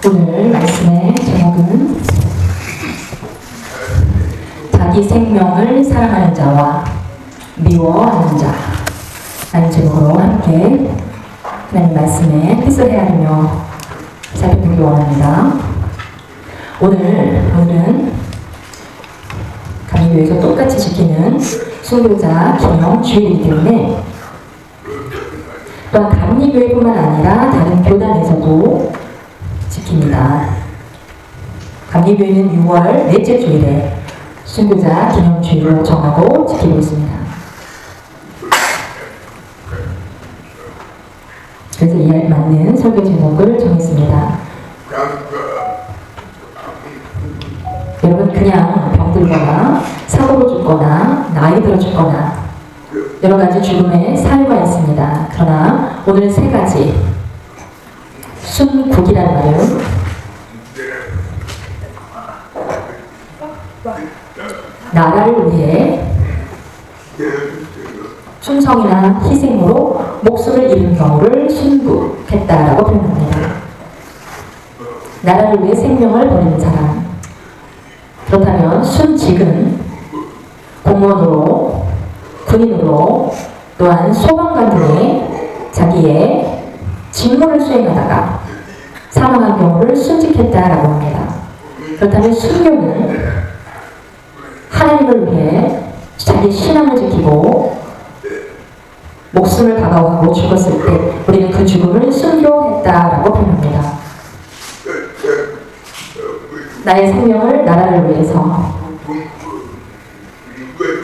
오늘 말씀의 제목은 자기 생명을 사랑하는 자와 미워하는 자 라는 제목으로 함께 하나님 말씀에 뜻을 헤아리며 살펴보기 원합니다. 오늘은 감리교에서 똑같이 지키는 순교자 기념 주일이기 때문에 또한 감리교회뿐만 아니라 다른 교단에서도 지킵니다. 감리교회는 6월 넷째 주일에 순교자 기념 주일로 정하고 지키고 있습니다. 그래서 이에 맞는 설교 제목을 정했습니다. 여러분, 그냥 병들거나 사고로 죽거나 나이 들어 죽거나 여러 가지 죽음의 사유가 있습니다. 그러나 오늘은 세 가지 순국이라는 말은 나라를 위해 충성이나 희생으로 목숨을 잃은 경우를 순국했다라고 표현합니다. 나라를 위해 생명을 버리는 사람. 그렇다면 순직은 공무원으로, 군인으로, 또한 소방관 등의 자기의 직무를 수행하다가 사망한 경우를 순직했다라고 합니다. 그렇다면 순교는 하나님을 위해 자기 신앙을 지키고 목숨을 다가오고 죽었을 때 우리는 그 죽음을 순교했다라고 표현합니다. 나의 생명을 나라를 위해서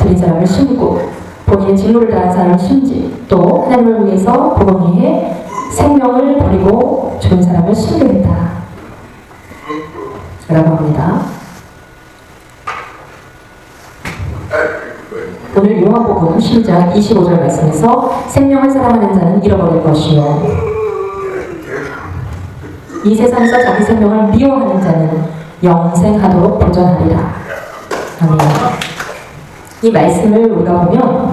드린 사람을 순국, 본인의 직무를 다한 사람을 순직, 또 하나님을 위해서 복음 위해 생명을 버리고 죽은 사람을 순교했다 라고 합니다. 오늘 요한복음 10장 25절 말씀에서 생명을 사랑하는 자는 잃어버릴 것이요 이 세상에서 자기 생명을 미워하는 자는 영생하도록 보존하리라. 아멘. 이 말씀을 우리가 보면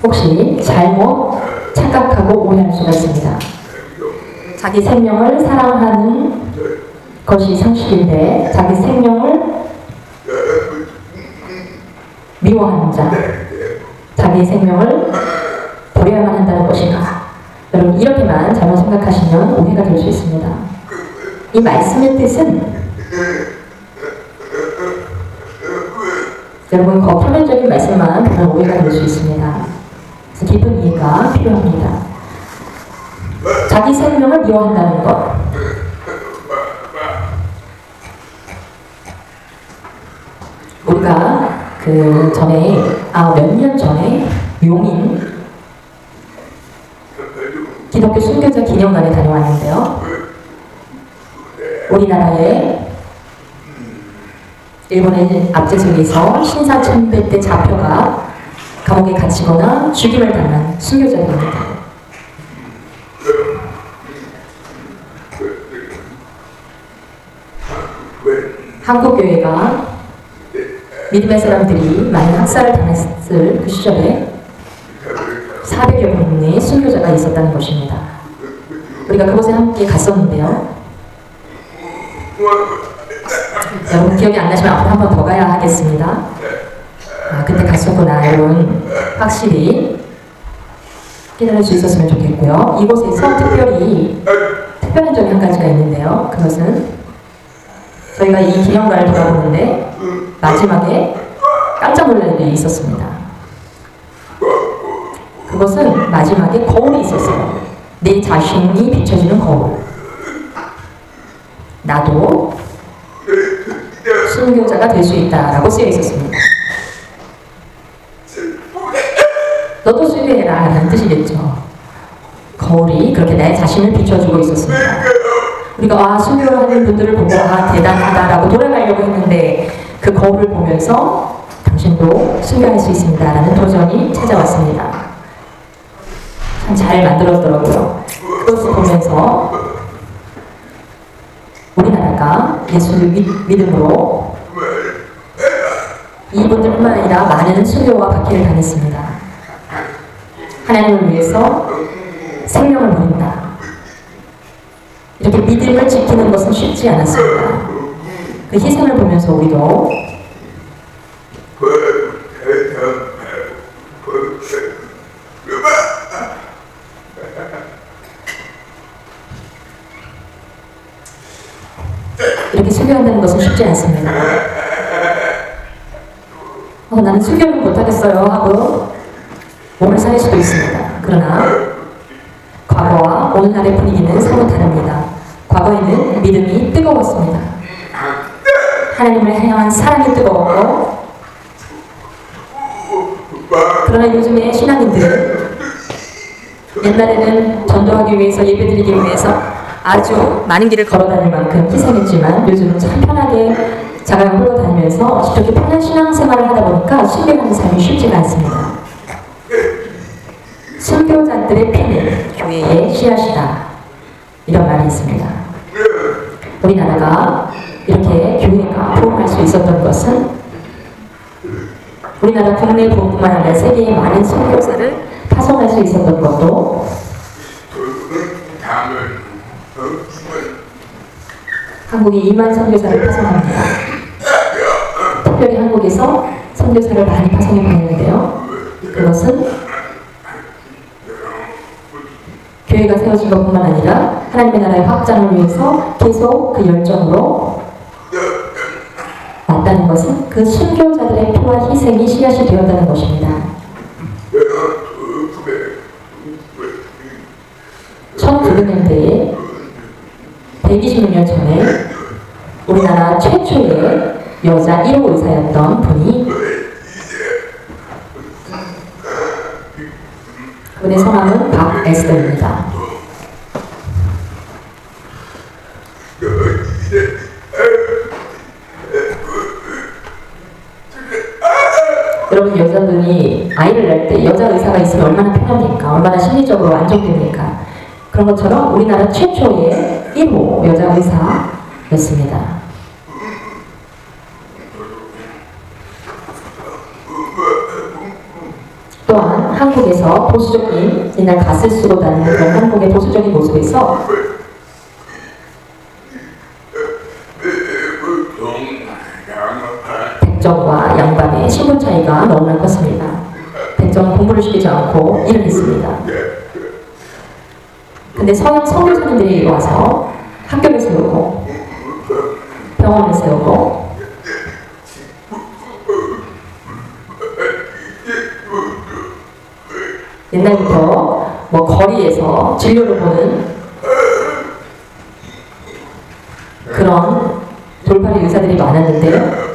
혹시 잘못 착각하고 오해할 수가 있습니다. 자기 생명을 사랑하는 것이 상식인데 자기 생명을 미워하는 자, 자기 생명을 버려야만 한다는 것인가? 여러분, 이렇게만 잘못 생각하시면 오해가 될 수 있습니다. 이 말씀의 뜻은 여러분, 그 표면적인 말씀만 보면 오해가 될 수 있습니다. 그래서 깊은 이해가 필요합니다. 자기 생명을 미워한다는 것, 우리가 몇 년 전에 용인 기독교 순교자 기념관에 다녀왔는데요. 우리나라에 일본의 압제적에서 신사참배 때 잡혀가 감옥에 갇히거나 죽임을 당한 순교자들입니다. 한국교회가 믿음의 사람들이 많은 학살을 당했을 그 시절에 400여 명의 순교자가 있었다는 것입니다. 우리가 그곳에 함께 갔었는데요. 여러분, 기억이 안 나시면 앞으로 한 번 더 가야 하겠습니다. 그때 갔었구나. 여러분, 확실히 깨달을 수 있었으면 좋겠고요. 이곳에서 특별한 점이 한 가지가 있는데요. 그것은 저희가 이 기념관을 돌아보는데 마지막에 깜짝 놀랄 일이 있었습니다. 그것은 마지막에 거울이 있었어요. 내 자신이 비춰지는 거울. 나도 순교자가 될 수 있다라고 쓰여 있었습니다. 너도 순교해라 라는 뜻이겠죠. 거울이 그렇게 내 자신을 비춰주고 있었습니다. 우리가 순교하는 분들을 보고 대단하다라고 돌아가려고 했는데 그 거울을 보면서 당신도 순교할 수 있습니다 라는 도전이 찾아왔습니다. 참 잘 만들었더라고요. 그것을 보면서 우리나라가 예수를 믿음으로 이분들뿐만 아니라 많은 순교와 박해를 당했습니다. 하나님을 위해서 생명을 버린다. 이렇게 믿음을 지키는 것은 쉽지 않았습니다. 그 희생을 보면서 우리도 이렇게 순교한다는 것은 쉽지 않습니다. 나는 순교를 못하겠어요 하고 몸을 살 수도 있습니다. 그러나 과거와 오늘날의 분위기는 서로 다릅니다. 과거에는 믿음이 뜨거웠습니다. 하나님을 향한 사랑이 뜨거웠고, 그러나 요즘의 신앙인들은 옛날에는 전도하기 위해서, 예배드리기 위해서 아주 많은 길을 걸어다닐 만큼 희생했지만 요즘은 참 편하게 자가용 흘러다니면서 이렇게 편한 신앙생활을 하다 보니까 순교하는 삶이 쉽지가 않습니다. 순교자들의 피는 교회의 씨앗이다, 이런 말이 있습니다. 우리나라가 이렇게 교회가 부흥할 수 있었던 것은 우리나라 국내 부흥뿐만 아니라 세계의 많은 선교사를 파송할 수 있었던 것도 한국이 2만 선교사를 파송합니다. 특별히 한국에서 선교사를 많이 파송해 보냈는데요. 그것은 교회가 세워진 것뿐만 아니라 하나님의 나라의 확장을 위해서 계속 그 열정으로 왔다는 것은 그 순교자들의 피와 희생이 씨앗이 되었다는 것입니다. 1900년대에 120년 전에 우리나라 최초의 여자 1호 의사였던 분이, 그분의 성함은 박에스더입니다. 여러분, 여자분이 아이를 낳을 때 여자 의사가 있으면 얼마나 편합니까? 얼마나 심리적으로 안정됩니까? 그런 것처럼 우리나라 최초의 1호 여자 의사였습니다. 또한 한국에서 보수적인, 옛날 갓을 쓰고 다니는 그런 한국의 보수적인 모습에서 백정과 양반의 신분 차이가 너무나 컸습니다. 백정은 공부를 시키지 않고 일을 했습니다. 근데 서양 선교사님들이 와서 학교를 세우고 병원을 세우고 옛날부터 뭐 거리에서 진료를 보는 그런 돌팔이 의사들이 많았는데요.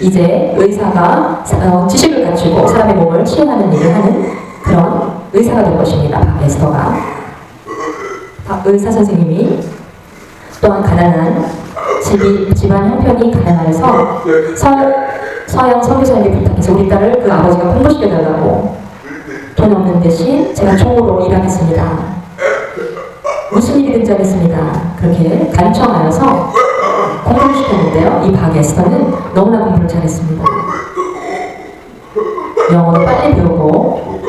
이제 의사가 지식을 갖추고 사람의 몸을 치유하는 일을 하는 그런 의사가 된 것입니다. 박에스더가. 박 의사 선생님이 또한 가난한 집안 형편이 가난해서 서양 선교사에게 부탁해서 우리 딸을 그 아버지가 공부시켜달라고, 돈 없는 대신 제가 총으로 일하겠습니다, 무슨 일이든지 하겠습니다, 그렇게 간청하여서 공부를 시켰는데요. 이 박에스더는 너무나 공부를 잘했습니다. 영어도 빨리 배우고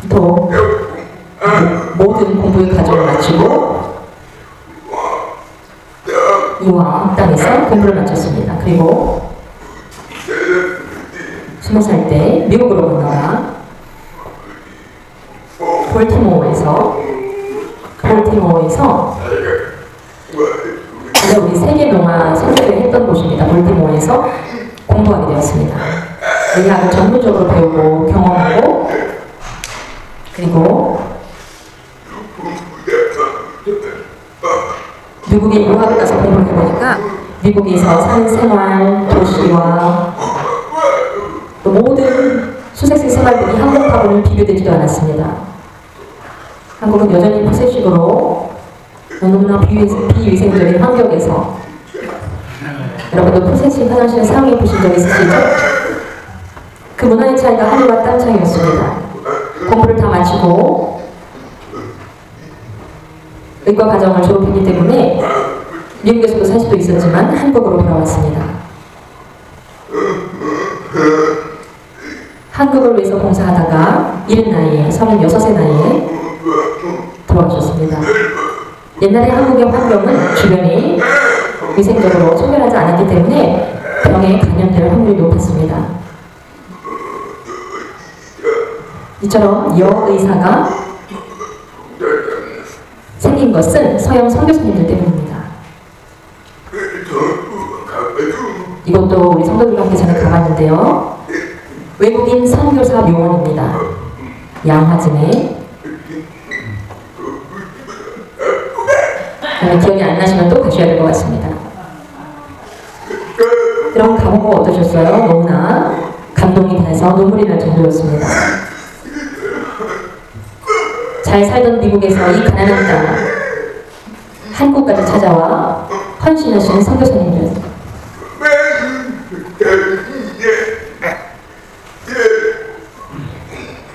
또 모든 공부의 과정을 마치고 이와 땅에서 공부를 마쳤습니다. 그리고 20살 때 미국으로 건너가 볼티모어에서 우리 세계명화 선교를 했던 곳입니다. 볼티모어에서 공부하게 되었습니다. 의학을 전문적으로 배우고 경험하고, 그리고 미국에 유학을 가서 공부를 해보니까 미국에서 사는 생활, 도시와 또 모든 수색생 생활들이 한국하고는 비교되지도 않았습니다. 한국은 여전히 푸세식으로 너무나 비위생적인 환경에서, 여러분도 푸세식 화장실에 사용해 보신 적 있으시죠? 그 문화의 차이가 하늘과 땅 차이였습니다. 공부를 다 마치고 의과 과정을 졸업했기 때문에 미국에서도 살 수도 있었지만 한국으로 돌아왔습니다. 한국을 위해서 봉사하다가 이른 나이에 36의 나이에 돌아가셨습니다. 옛날에 한국의 환경은 주변이 위생적으로 청결하지 않았기 때문에 병에 감염될 확률이 높았습니다. 이처럼 여의사가 생긴 것은 서양 선교사님들 때문입니다. 이것도 우리 성도들과 함께 저는 가봤는데요. 외국인 선교사 묘원입니다. 양화진에. 기억이 안 나시면 또 가셔야 될 것 같습니다. 여러분 가보고 어떠셨어요? 너무나 감동이 돼서 눈물이 날 정도였습니다. 잘 살던 미국에서 이 가난한 땅 한국까지 찾아와 헌신하시는 선교사님들.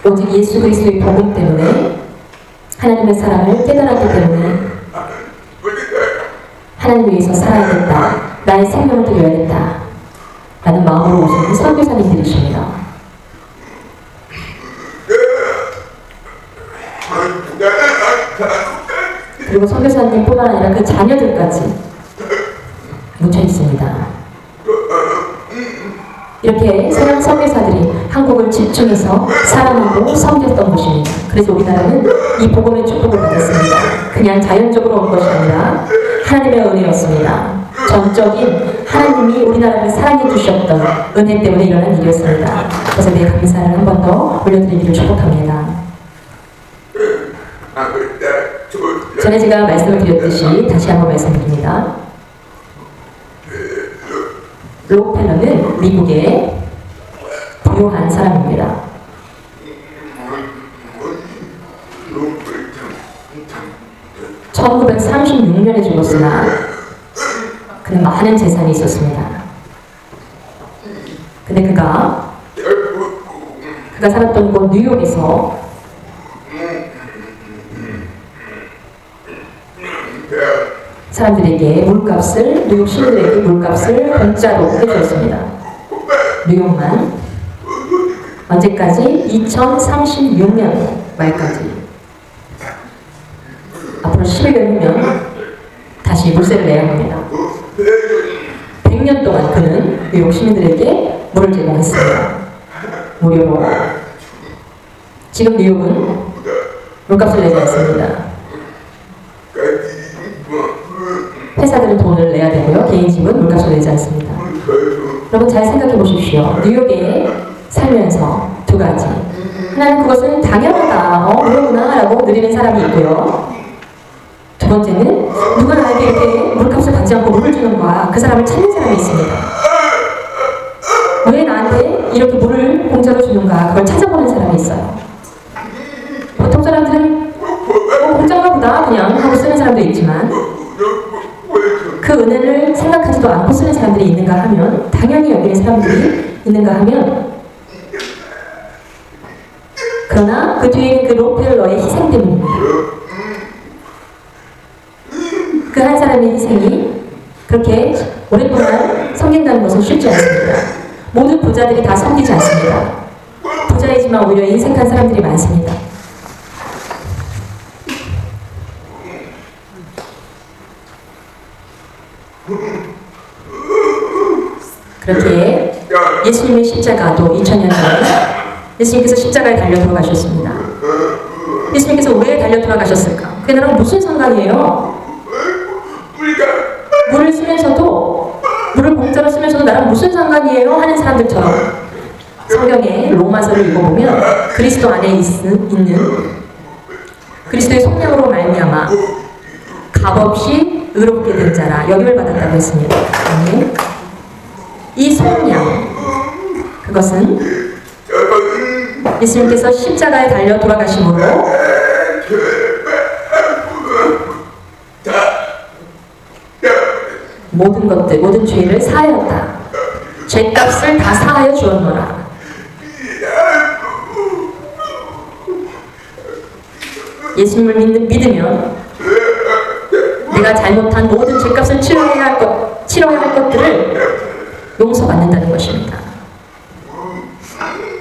오직 예수 그리스도의 복음 때문에 하나님의 사랑을 깨달았기 때문에 하나님 위해서 살아야겠다, 나의 생명을 드려야겠다 라는 마음으로 오신 선교사님들이십니다. 그리고 선교사님뿐만 아니라 그 자녀들까지 묻혀 있습니다. 이렇게 서양 선교사들이 한국을 집중해서 사랑하고 섬겼던 것입니다. 그래서 우리나라는 이 복음의 축복을 받았습니다. 그냥 자연적으로 온 것이 아니라 하나님의 은혜였습니다. 전적인 하나님이 우리나라를 사랑해 주셨던 은혜 때문에 일어난 일이었습니다. 그래서 내 감사를 한 번 더 올려드리기를 축복합니다. 전에 제가 말씀을 드렸듯이 다시 한번 말씀드립니다. 록펠러는 미국의 부유한 사람입니다. 1936년에 죽었으나 그는 많은 재산이 있었습니다. 근데 그가 살았던 곳 뉴욕에서 사람들에게 물값을, 뉴욕 시민들에게 물값을 공짜로 해주었습니다. 뉴욕만 언제까지? 2036년 말까지. 앞으로 10일 후면 다시 물세를 내야 합니다. 100년 동안 그는 뉴욕 시민들에게 물을 제공했습니다. 무료로. 지금 뉴욕은 물값을 내지 않습니다. 회사들은 돈을 내야 되고요. 개인 집은 물값을 내지 않습니다. 여러분 잘 생각해 보십시오. 뉴욕에 살면서 두 가지. 하나는 그것은 당연하다, 그러구나 라고 느리는 사람이 있고요. 두 번째는 누가 나에게 이렇게 물값을 받지 않고 물을 주는 거야. 그 사람을 찾는 사람이 있습니다. 왜 나한테 이렇게 물을 공짜로 주는가? 그걸 찾아보는 사람이 있어요. 보통 사람들은 공짜인가 보다 그냥 하고 쓰는 사람도 있지만 그 은혜를 생각하지도 않고 쓰는 사람들이 있는가 하면, 당연히 여기는 사람들이 있는가 하면, 그러나 그 뒤에는 그 록펠러의 희생 때문입니다. 그 한 사람의 희생이 그렇게 오랫동안 섬긴다는 것은 쉽지 않습니다. 모든 부자들이 다 섬기지 않습니다. 부자이지만 오히려 인색한 사람들이 많습니다. 그렇게 예수님의 십자가도 2000년 전에 예수님께서 십자가에 달려 돌아가셨습니다. 예수님께서 왜 달려 돌아가셨을까? 그게 나랑 무슨 상관이에요? 물을 쓰면서도, 물을 공짜로 쓰면서도 나랑 무슨 상관이에요? 하는 사람들처럼 성경의 로마서를 읽어보면 그리스도 안에 있는 그리스도의 속량으로 말미암아 값없이 의롭게 된 자라 여김을 받았다고 했습니다. 이 속량, 그것은 예수님께서 십자가에 달려 돌아가심으로 모든 것들, 모든 죄를 사하였다. 죄값을 다 사하여 주었노라. 예수님을 믿으면 내가 잘못한 모든 죄값을 치러야 할 것들을 용서받는다는 것입니다.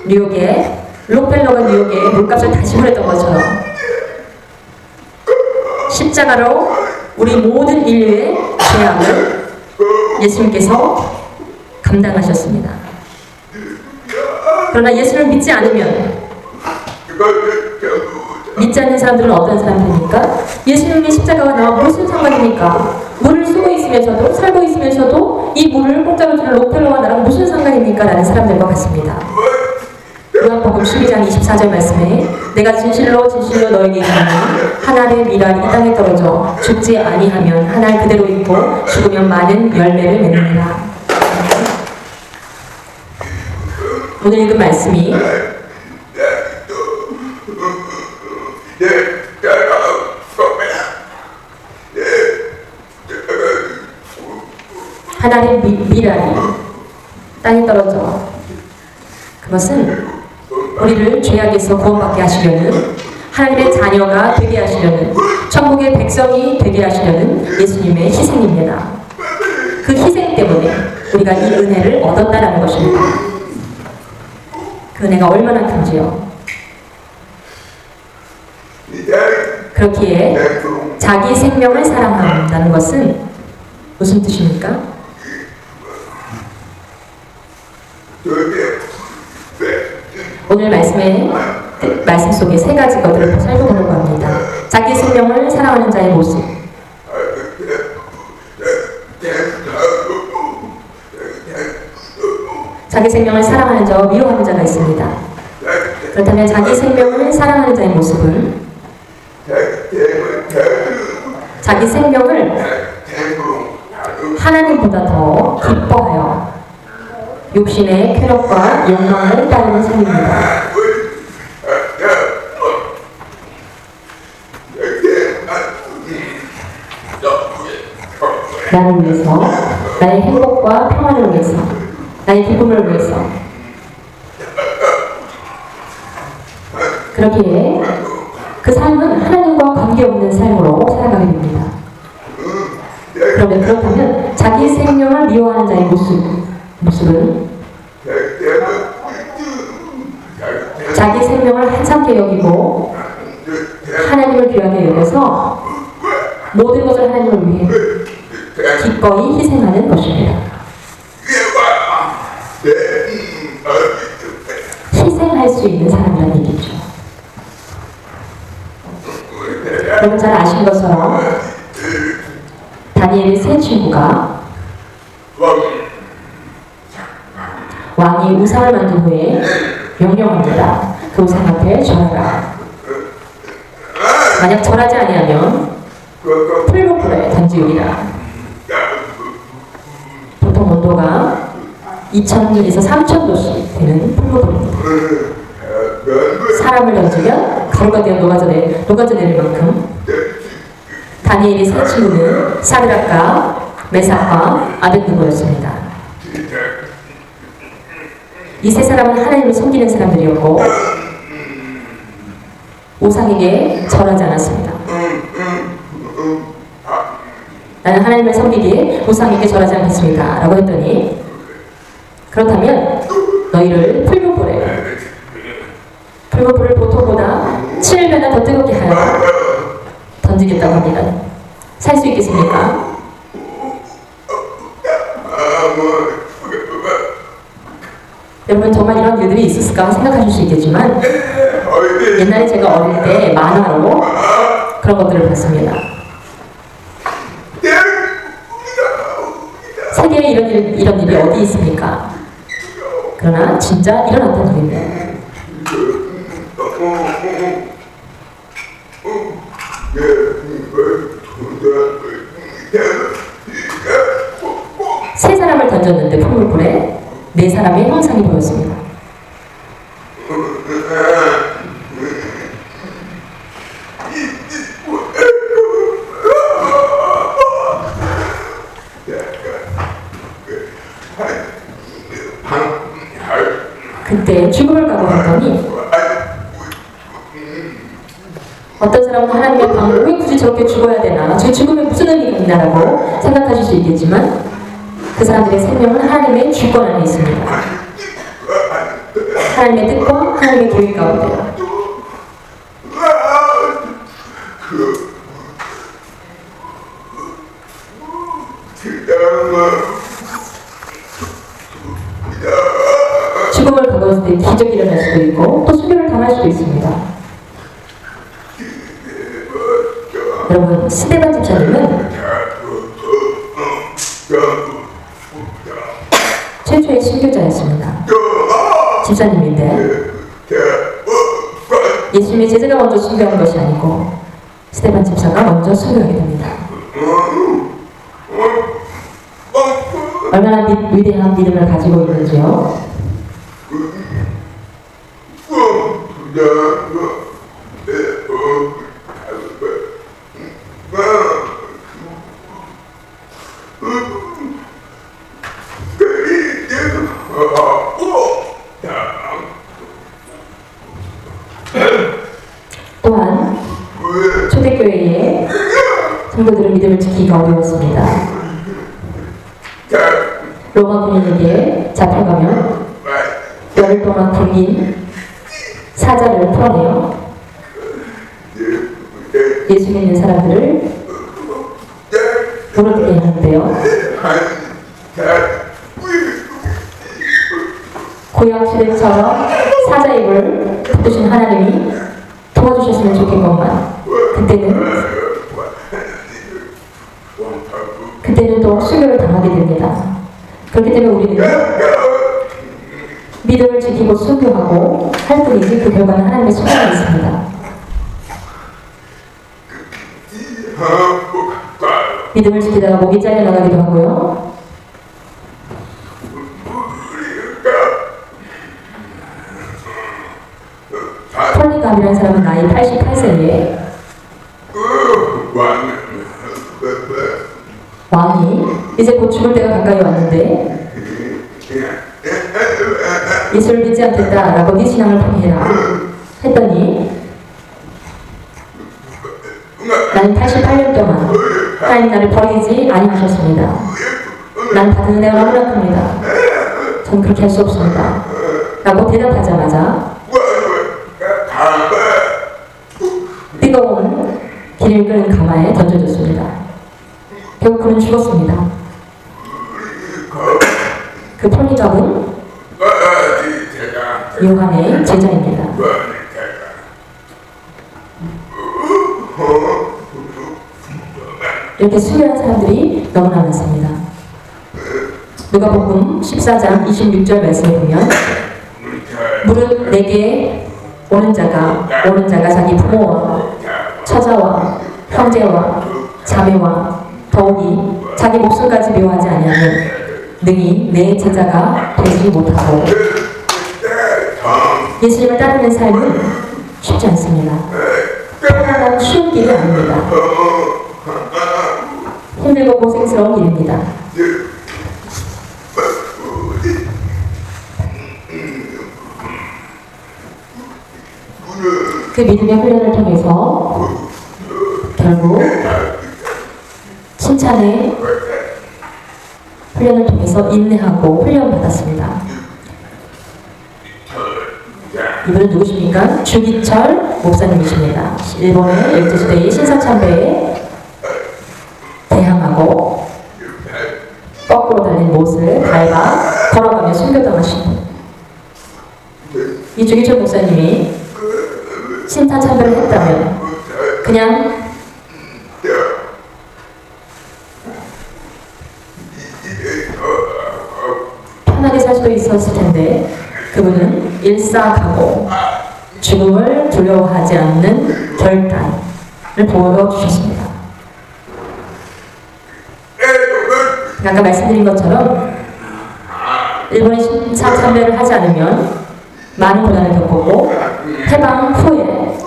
뉴욕의 록펠러가 뉴욕에 물값을 다시 보냈던 것처럼 십자가로 우리 모든 인류의 죄악을 예수님께서 감당하셨습니다. 그러나 예수를 믿지 않으면, 믿지 않는 사람들은 어떤 사람들입니까? 예수님의 십자가와 나와 무슨 상관입니까? 물을 쓰고 있으면서도, 살고 있으면서도 이 물을 공짜로 주는 록펠러와 나랑 무슨 상관입니까? 라는 사람들과 같습니다. 요한복음 12장 24절 말씀에 내가 진실로 진실로 너에게 이르노니 한 알의 밀알이 이 땅에 떨어져 죽지 아니하면 한 알 그대로 있고 죽으면 많은 열매를 맺느니라. 오늘 읽은 말씀이 한 알의 밀알이 땅에 떨어져, 그것은 우리를 죄악에서 구원받게 하시려는, 하나님의 자녀가 되게 하시려는, 천국의 백성이 되게 하시려는 예수님의 희생입니다. 그 희생 때문에 우리가 이 은혜를 얻었다라는 것입니다. 그 은혜가 얼마나 큰지요. 그렇기에 자기 생명을 사랑한다는 것은 무슨 뜻입니까? 오늘 말씀 속에 세 가지 것들을 살펴보려고 합니다. 자기 생명을 사랑하는 자의 모습, 자기 생명을 사랑하는 자와 미워하는 자가 있습니다. 그렇다면 자기 생명을 사랑하는 자의 모습은 자기 생명을 하나님보다 더 기뻐하여 육신의 쾌락과 욕망을 따르는 삶입니다. 나를 위해서, 나의 행복과 평안을 위해서, 나의 기쁨을 위해서, 그렇기에 그 삶은 하나님과 관계없는 삶으로 살아가게 됩니다. 그렇다면 자기 생명을 미워하는 자의 모습은 자기 생명을 한찮게 여기고 하나님을 귀하게 여겨서 모든 것을 하나님을 위해 기꺼이 희생하는 것입니다. 희생할 수 있는 사람이라는 얘기죠. 여러분 잘 아신 것처럼 다니엘의 세 친구가 왕이 우상을 만든 후에 명령합니다. 그 우상 앞에 절하라. 만약 절하지 아니하면 풀로 던지우리라. 보통 온도가 2000에서 3000도씩 되는 풀로불입니다. 사람을 던지면 가루가 되어 녹아져 내릴 만큼 다니엘의 세 친구는 사드락과 메삭과 아벳느고였습니다. 이 세 사람은 하나님을 섬기는 사람들이었고 우상에게 절하지 않았습니다. 나는 하나님을 섬기기에 우상에게 절하지 않겠습니다. 라고 했더니 그렇다면 너희를 풀무불을 보통보다 7배나 더 뜨겁게 하여 던지겠다고 합니다. 살 수 있겠습니까? 여러분 정말 이런 일들이 있었을까 생각하실 수 있겠지만 옛날에 제가 어릴 때 만화로 그런 것들을 봤습니다. 세계에 이런 일이 어디 있습니까? 그러나 진짜 일어났다는 겁니다. 세 사람을 던졌는데 풀물불에 네 사람의 형상이 보였습니다. 그때 죽음을 각오했더니 어떤 사람은 하나님의 방을 왜 굳이 저렇게 죽어야 되나, 저 죽음에 무슨 의미가 있나라고 생각하실 수 있겠지만 그 사람들의 생명은 하나님의 주권 안에 있습니다. 하나님의 뜻과 하나님의 계획 가운데 죽음을 가까웠을 때 기적이 일어날 수도 있고 또 순교를 당할 수도 있습니다. 여러분, 스데반 집사님은 최초의 순교자였습니다. 집사님인데 예수님의 제자가 먼저 순교한 것이 아니고 스데반 집사가 먼저 순교하게 됩니다. 얼마나 위대한 믿음을 가지고 있는지요. 또한 초대교회의 성도들은 믿음을 지키기가 어려웠습니다. 로마 군인에게 잡혀가면 열흘 동안 굶긴 사자를 풀어내어 예수 믿는 사람들을 물어뜯게 하는데요. 구약시대처럼 사자 입을 덮으신 하나님이 도와주셨으면 좋겠건만 그때는 또 순교를 당하게 됩니다. 그렇기 때문에 우리는 믿음을 지키고 순교하고 할 뿐이지 그 결과는 하나님의 손안에 있습니다. 믿음을 지키다가 목이 잘려나가기도 하고요. 폴리감이라는 사람은 나이 88세에 왕이 이제 곧 죽을 때가 가까이 왔는데 예수를 믿지 않겠다라고 네 신앙을 포기해라 했더니 나는 88년 동안 하나님 나를 버리지 아니하셨습니다. 나는 받은 은혜가 너무나 큽니다. 전 그렇게 할 수 없습니다. 라고 대답하자마자 뜨거운 기름이 끓는 가마에 던져졌습니다. 결국 그는 죽었습니다. 그 폴리갑은 요한의 제자입니다. 이렇게 순교한 사람들이 너무나 많습니다. 누가복음 14장 26절 말씀을 보면 무릇 내게 오는 자가 자기 부모와 처자와 형제와 자매와 더욱이 자기 목숨까지 미워하지 아니하면 능히 내 제자가 되지 못하고 예수님을 따르는 삶은 쉽지 않습니다. 편안한 쉬운 길이 아닙니다. 힘들고 고생스러운 길입니다. 그 믿음의 훈련을 통해서 결국 칭찬의 훈련을 통해서 인내하고 훈련받았습니다. 이분은 누구십니까? 주기철 목사님이십니다. 일본의 일제시대의 신사참배에 대항하고 거꾸로 달린 못을 밟아 걸어가며 순교당하신 분. 이 주기철 목사님이 신사참배를 했다면 그냥 편하게 살 수도 있었을 텐데 그분은 일사각오 죽음을 두려워하지 않는 결단을 보여주셨습니다. 아까 말씀드린 것처럼 일본이 신사참배를 하지 않으면 많은 고난을 겪고 해방 후에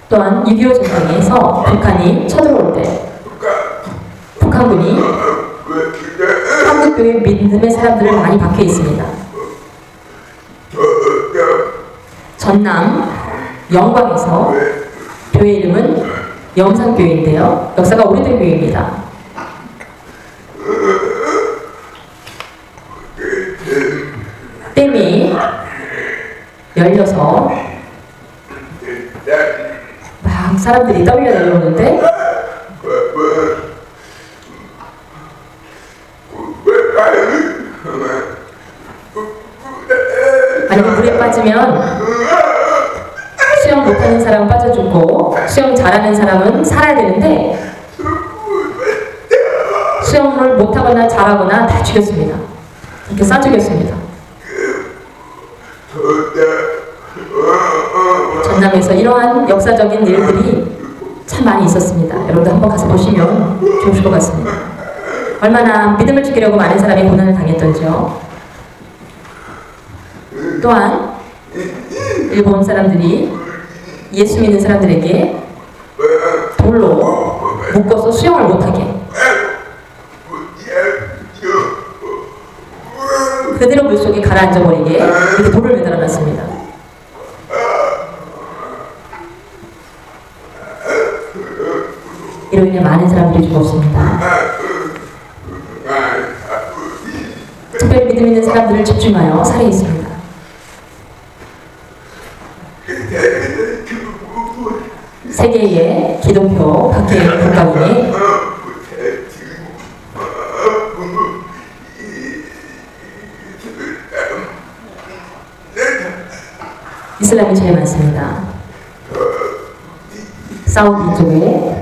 또한 6.25 전쟁에서 북한이 쳐들어올 때 북한군이 한국교회 믿음의 사람들을 많이 박해 있습니다. 전남 영광에서 교회 이름은 영산교회인데요. 역사가 오래된 교회입니다. 댐이 열려서 막 사람들이 떠밀려 내려오는데 만약에 물에 빠지면 수영 못하는 사람은 빠져 죽고 수영 잘하는 사람은 살아야 되는데 수영을 못하거나 잘하거나 다 죽였습니다. 이렇게 쏴 죽였습니다. 전남에서 이러한 역사적인 일들이 참 많이 있었습니다. 여러분도 한번 가서 보시면 좋으실 것 같습니다. 얼마나 믿음을 지키려고 많은 사람이 고난을 당했던지요. 또한 일본 사람들이 예수 믿는 사람들에게 돌로 묶어서 수영을 못하게 그대로 물속에 가라앉아버리게 이렇게 돌을 매달아놨습니다. 이로 인해 많은 사람들이 죽었습니다. 특별히 믿음 있는 사람들을 집중하여 살해했습니다. 세계의 기독교 박해의 국가 중에 이슬람이 제일 많습니다. 사우디 쪽에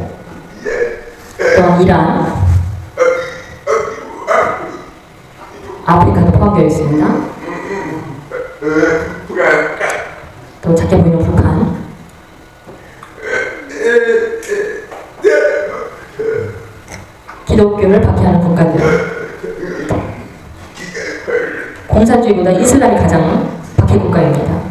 또 이란, 아프리카도 포함되어 있습니다. 또 작게 보이는 북한, 기독교를 박해하는 국가들, 공산주의보다 이슬람이 가장 박해 국가입니다.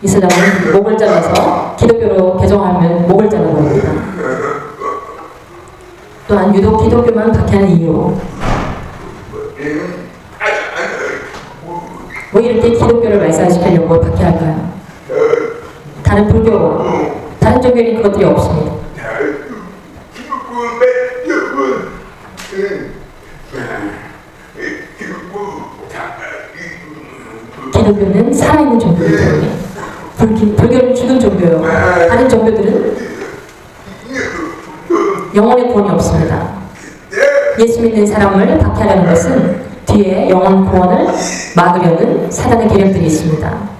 이슬람은 목을 잘라서 기독교로 개종하면 목을 잘라버립니다. 또한 유독 기독교만 박해하는 이유, 왜 이렇게 기독교를 말살시키려고 박해할까요? 다른 불교, 다른 종교에는 그것들이 없습니다. 기독교는 살아있는 종교이기 때문에 불교는 죽은 종교예요. 다른 종교들은 영혼의 구원이 없습니다. 예수 믿는 사람을 박해하려는 것은 뒤에 영혼 구원을 막으려는 사단의 계략들이 있습니다.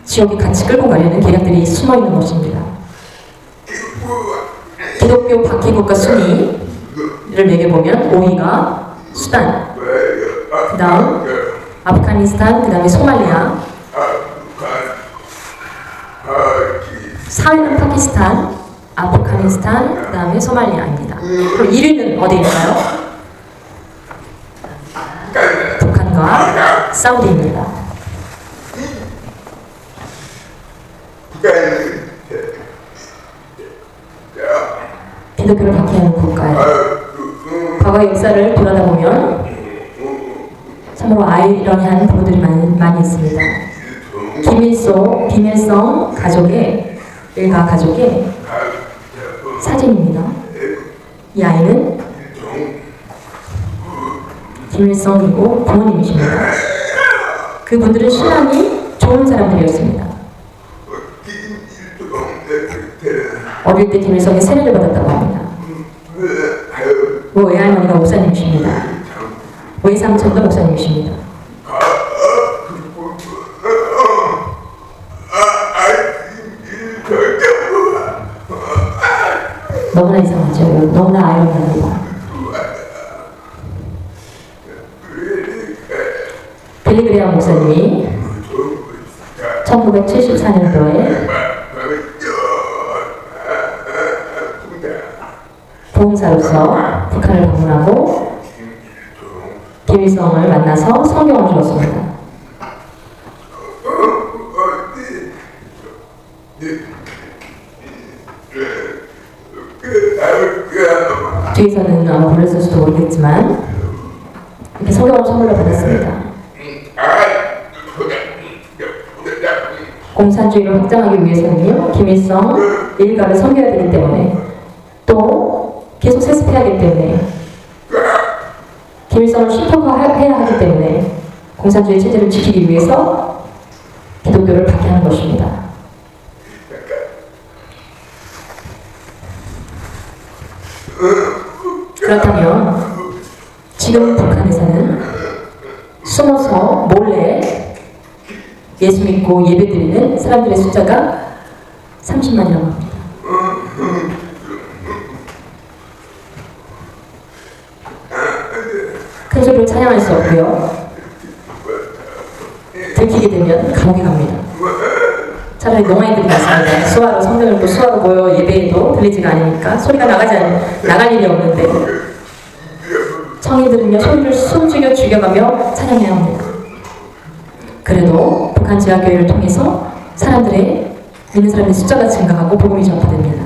지옥에 같이 끌고 가려는 계략들이 숨어있는 것입니다. 기독교 박해국가 순위를 매겨보면 5위가 수단, 그 다음 아프가니스탄, 그 다음에 소말리아, 4위는 파키스탄, 아프가니스탄, 그 다음에 소말리아입니다. 그럼 1위는 어디일까요? 북한과 사우디입니다. 기독교를 박해하는 국가에 과거 역사를 돌아다보면 참으로 아이러니한 부분들이 많이 있습니다. 김일성 가족의 일가 가족의 사진입니다. 이 아이는 김일성이고 부모님이십니다. 그분들은 신앙이 좋은 사람들이었습니다. 어릴 때 김일성이 세례를 받았다고 합니다. 외할머니가 목사님이십니다. 외삼촌도 목사님이십니다. 너무나 이상하죠. 너무나 아이러니합니다. 빌리그레암 목사님이 1974년도에 보험사로서 북한을 방문하고 김일성을 만나서 성경을 주었습니다. 뒤에서는 몰랐을지도 모르겠지만 이렇게 성경을 선물로 받았습니다. 공산주의를 확장하기 위해서는요, 김일성 일가를 섬겨야 되기 때문에 또 계속 세습해야 하기 때문에 동일성을 실현해야 하기 때문에 공산주의 체제를 지키기 위해서 기독교를 박해하는 것입니다. 그렇다면 지금 북한에서는 숨어서 몰래 예수 믿고 예배드리는 사람들의 숫자가 30만이라고 합니다. 큰 소리로 찬양할 수 없고요. 들키게 되면 감옥에 갑니다. 차라리 농아이들이 낫습니다. 수화로 성경 읽고 수화로 모여 예배해도 들리지가 않으니까 소리가 나갈 일이 없는데 청이 들으며 소리를 숨죽여 죽여가며 찬양해야 합니다. 그래도 북한 지하교회를 통해서 믿는 사람들의 숫자가 증가하고 복음이 전파됩니다.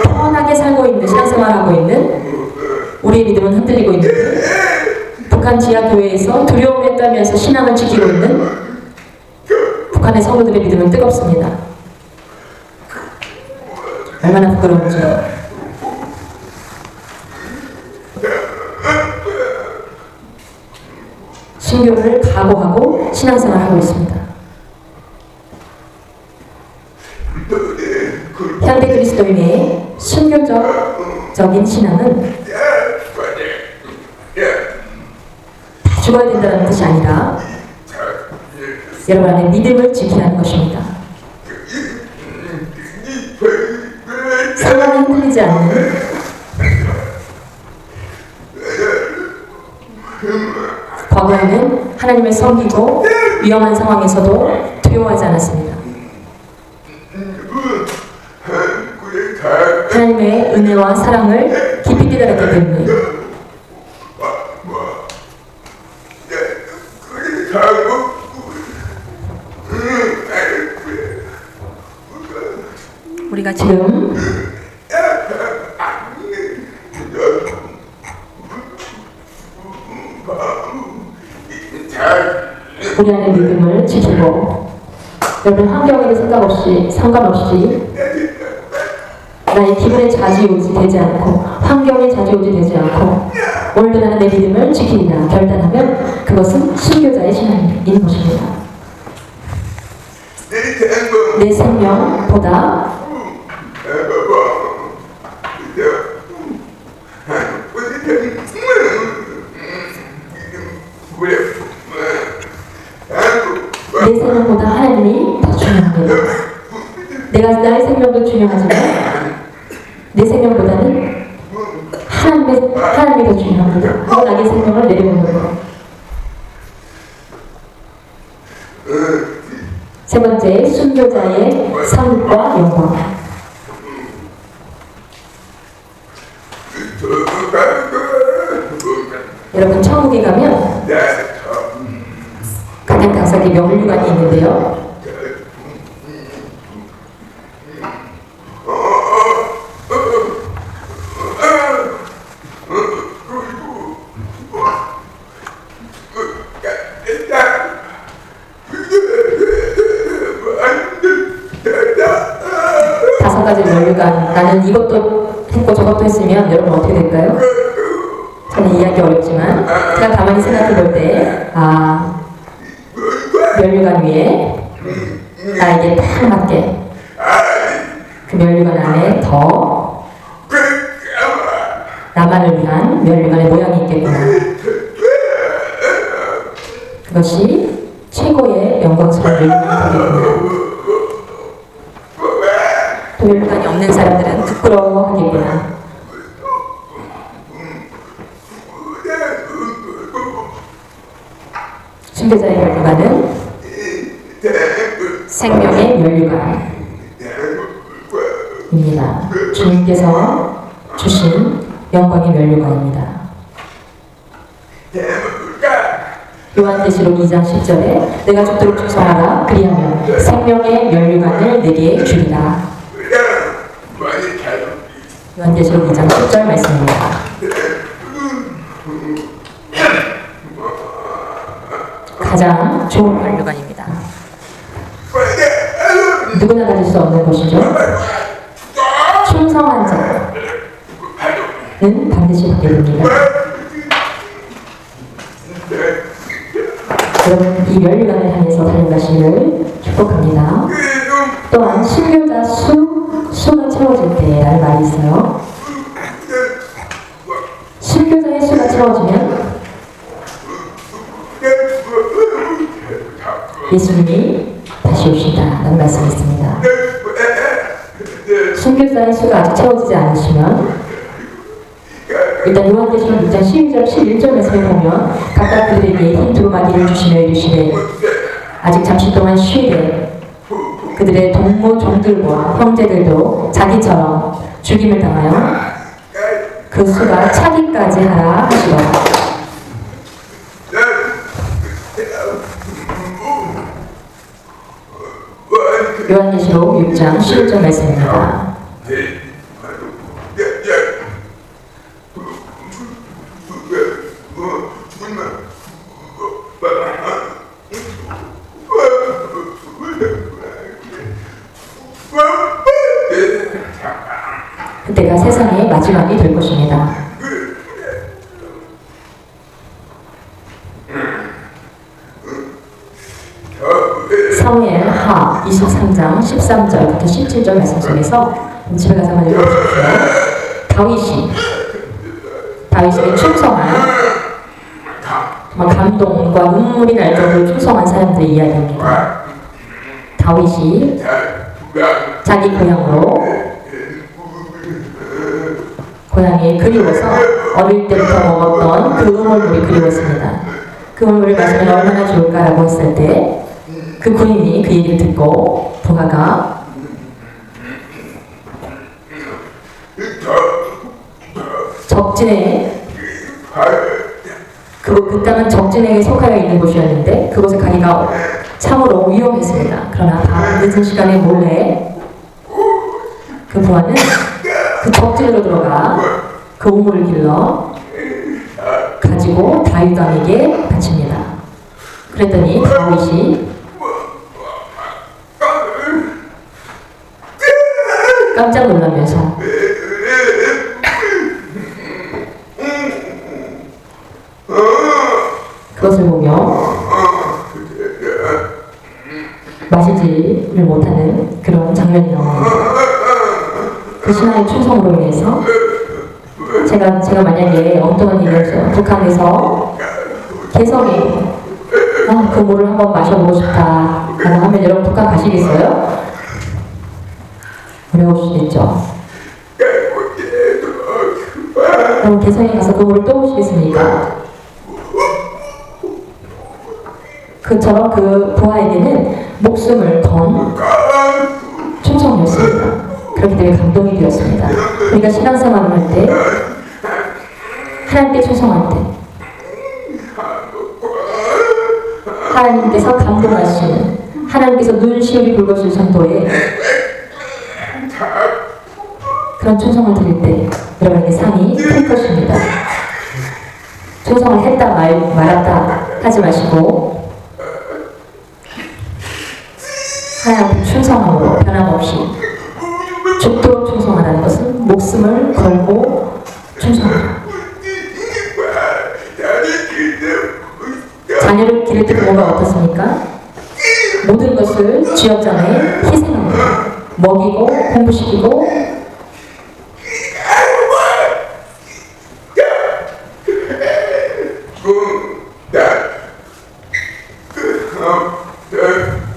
편하게 살고 있는, 신앙생활하고 있는 우리의 믿음은 흔들리고 있는데 북한 지하교회에서 두려움에 떨면서 신앙을 지키고 있는 북한의 성도들의 믿음은 뜨겁습니다. 얼마나 부끄러운지. 신교를 각오하고 신앙생활을 하고 있습니다. 현대 그리스도인의 신교적인 신앙은 다 죽어야 된다는 뜻이 아니라 여러분 안에 믿음을 지켜야 하는 것입니다. 상황에 흔들리지 않는 과거에는 하나님을 섬기고 위험한 상황에서도 두려워하지 않았습니다. 하나님의 은혜와 사랑을 깊이 깨달았기 때문에 우리가 지금 우리 안의 믿음을 지키고 여러분 환경에도 상관없이 나의 기분에 좌지우지 되지 않고 환경에 좌지우지 되지 않고 오늘도 나는 내 믿음을 지키리라 결단하면 그것은 신교자의 신앙인 것입니다. 내 생명보다 내 생명보다 하나님이 더 중요합니다. 나의 생명도 중요하지만 내 생명보다는 하나님이 더 중요합니다. 그건 나의 생명을 내려놓는 것. 세 번째, 순교자의 삶과 영광. 여러분 천국에 가면 각양각색의 명류관이 있는데요. 다섯 가지 면류관. 나는 이것도 했고 저것도 했으면 여러분 어떻게 될까요? 저는 이해하기 어렵지만 제가 가만히 생각해 볼 때 면류관 위에 나에게 딱 맞게 그 면류관 안에 더 나만을 위한 면류관의 모양이 있겠구나. 그것이 최고의 영광스러운 면류관이 되겠구나. 그 면류관이 없는 사람들은 부끄러워하겠구나. 순교자의 면류관은 생명의 면류관입니다. 주님께서 주신 영광의 면류관입니다. 요한계시록 2장 10절에 내가 죽도록 충성하라 그리하면 생명의 면류관을 내게 주리라. 요한계시록 2장 10절 말씀입니다. 가장 좋은 면류관입니다. 누구나 가질 수 없는 것이죠. 충성한 자는 반드시 받게 됩니다. 여러분 이 멸류관을 향해서 달려가시기를 축복합니다. 또한 순교자 수가 채워질 때라는 말이 있어요. 순교자의 수가 채워지면 예수님이 다시 오신다라는 말씀이 있습니다. 순교자의 수가 아직 채워지지 않으시면 일단 요한계시록 6장 12절 11절 말씀에 보면 각각 그들에게 흰 두루마기를 주시며 이르시되 아직 잠시 동안 쉬되 그들의 동무 종들과 형제들도 자기처럼 죽임을 당하여 그 수가 차기까지 하라 하시더라. 요한계시록 6장 11절 말씀입니다. 그때가 세상의 마지막이 될 것입니다. 사무엘 하 23장 13절부터 17절 말씀 속에서 집에 가서 한번 읽어보십시오. 다윗에게 충성한 정말 감동과 눈물이 날 정도로 충성한 사람들의 이야기입니다. 다윗이 자기 고향이 그리워서 어릴 때부터 먹었던 그 우물물이 그리웠습니다. 그 우물물을 마시면 얼마나 좋을까라고 했을 때 그 군인이 그 얘기를 듣고 부하가 적진에 그 땅은 적진에게 속하여 있는 곳이었는데 그곳에 가기가 참으로 위험했습니다. 그러나 밤 늦은 시간에 몰래 그 부하는 그 적진으로 들어가 그 우물을 길러 가지고 다윗 왕에게 바칩니다. 그랬더니 다윗이 깜짝 놀라면서 그것을 보며 마시지를 못하는 그런 장면이 나옵니다. 그 신하의 충성으로 인해서 제가 만약에 엉뚱한 일을 북한에서 개성에 그 물을 한번 마셔보고 싶다 라고 하면 여러분 북한 가시겠어요? 어려우시겠죠? 그럼 개성에 가서 그 물을 또 보시겠습니까? 그처럼 그 부하에게는 목숨을 건 충성이었습니다. 그렇기 때문에 감동이 되었습니다. 우리가 신앙생활을 할 때 하나님께 충성할 때 하나님께서 감동하시는 하나님께서 눈시울이 붉어질 정도의 그런 충성을 드릴 때 여러분에게 상이 클 것입니다. 충성을 했다 말았다 하지 마시고 하나님 충성함으로 변함없이 죽도록 충성하라는 것은 목숨을 걸고 충성하라. 자녀를 기를 때 부모가 어떻습니까? 모든 것을 쥐어짜내 희생합니다. 먹이고 공부시키고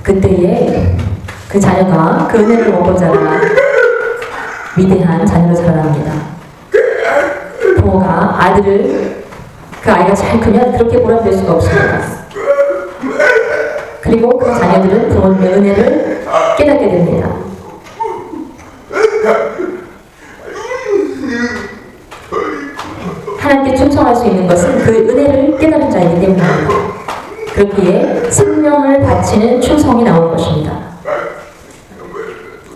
그때에 그 자녀가 그 은혜를 먹고 자라 위대한 자녀로 자라납니다. 부모가 그 아이가 잘 크면 그렇게 보람될 수가 없습니다. 그리고 그 자녀들은 부모님의 은혜를 깨닫게 됩니다. 하나님께 충성할 수 있는 것은 그 은혜를 깨달은 자이기 때문입니다. 그렇기에 생명을 바치는 충성이 나오는 것입니다.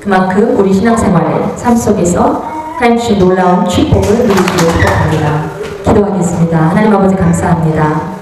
그만큼 우리 신앙생활의 삶 속에서 하나님 주신 놀라운 축복을 누리시길 축복합니다. 기도하겠습니다. 하나님 아버지 감사합니다.